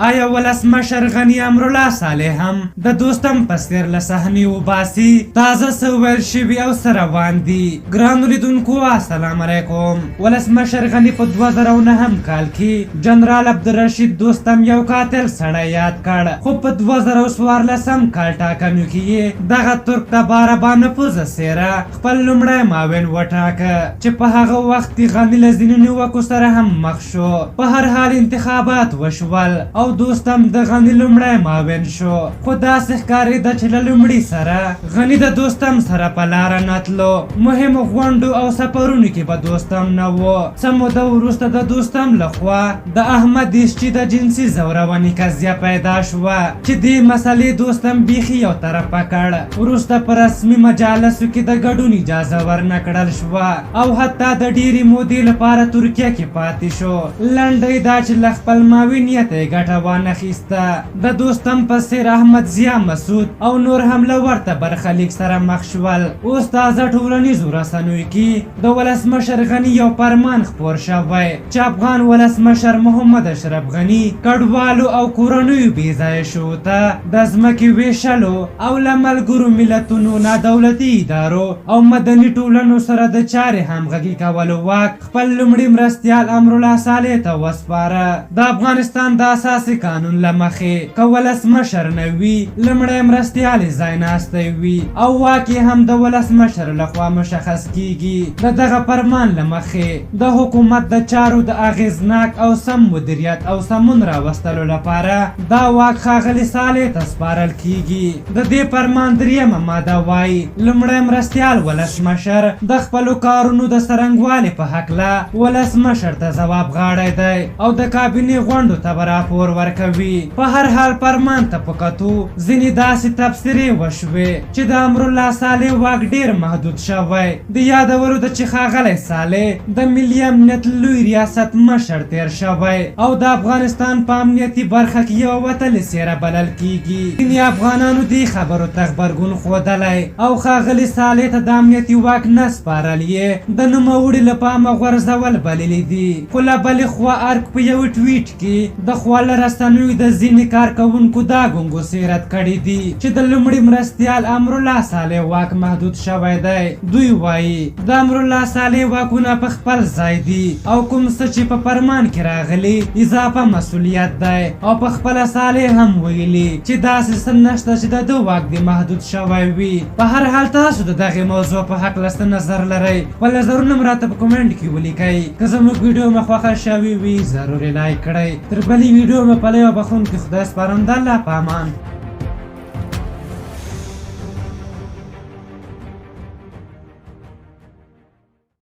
آیا ولسمشر غني امرالله صالح هم د دوستم په څېر له صحنې وباسي؟ تازه څه ویل شوي او څه روان دي؟ ګرانو لیدونکو السلام علیکم. ولسمشر غني په 2009 کال کې جنرال عبدالرشید دوستم یو قاتل سړی یاد کړ، خو په 2014 کال ټاکنو کې یې دغه ترک تباره بانفوذه څېره خپل لومړی معاون وټاکه چې په هغه وخت کې غني له ځینو نیوکو سره هم مخ شو. په هر حال انتخابات وشول او دوستم د غني لومړی معاون شو، خو داسې ښکارېده چې له لومړي سره غني د دوستم سره په لاره نه تلو. مهمو غونډو او سفرونو کې به دوستم نه و. څه موده وروسته د دوستم لخوا د احمد دیشچي د جنسي زورونې قضیه پیدا شوه چې دې مسلې دوستم بیخي یو طرفه کړ. وروسته په رسمي مجالسو کې د ګډون اجازه ورنه کړل شوه او حتی د ډېرې مودې لپاره ترکیه کې پاتې شو. لنډۍ دا چې له خپل معاونیت یې ګټه وانخیسته. د دوستم په څېر احمد ضیا مسعود او نور هم له ورته برخلیک سره مخ شول. اوس تازه ټولنیزو رسنیو کې د ولسمشر غني یو فرمان خپور شوی چې افغان ولسمشر محمد اشرف غني کډوالو او کورنیو بېځایه شوو ته د ځمکې ویشلو او له ملګرو ملتونو، نادولتي ادارو او مدني ټولنو سره د چارې همغږي کولو واک خپل لومړي مرستیال امرالله صالح ته وسپاره. د افغانستان د اساسي قانون له مخې که ولسمشر نه وي، لومړی مرستیال یې ځایناستی وي او واک یې هم د ولسمشر لخوا مشخص کیږي. د دغه فرمان له مخې د حکومت د چارو د اغیزناک او سم مدیریت او سمون راوستلو لپاره دا واک ښاغلي صالح ته سپارل کیږي. د دې فرمان 3مه ماده وایي لومړی مرستیال ولسمشر د خپلو کارونو د څرنګوالي په هکله ولسمشر ته ځواب غاړی دی او د کابینې غونډو ته به راپور ورکوي. په هر حال فرمان ته په کتو ځینې داسې تبصرې وشوې چې د امرالله صالح واک ډېر محدود شوی. د یادولو ده چې ښاغلی صالح د ملي امنیت لوی ریاست مشر تیر شوی او د افغانستان په امنیتي برخه کې یوه وتلې څېره بلل کیږي. ځینې افغانانو دې خبرو ته غبرګون ښودلی او ښاغلي صالح ته د امنیتي واک نه سپارل یې د نوموړي له پامه غورځول بللي دي. خو له بلې خوا ارګ په یو ټویټ کې د خواله رسنیو د ځینې کارکوونکو دا ګنګوسې رد کړي دي چې د لومړي مرستیال امرالله صالح واک محدود شوی دی. دوی وایي د امرالله صالح واکونه په خپل ځای دي او کوم څه چې په فرمان کې راغلي اضافه مسؤلیت دی او په خپله صالح هم ویلي چې داسې څه نشته چې د ده واک دې محدود شوی وي. په هر حال تاسو د دغې موضوع په هکله څه نظر لرئ؟ خپل نظرونه م راته په کومنټ کې ولیکئ. که زموږ ویډیو مو خوښه شوې وي ضروري لایک کړئ. تر بلې ویډیو مو په لوی او بخښونکي خدای سپارم. د الله په امان.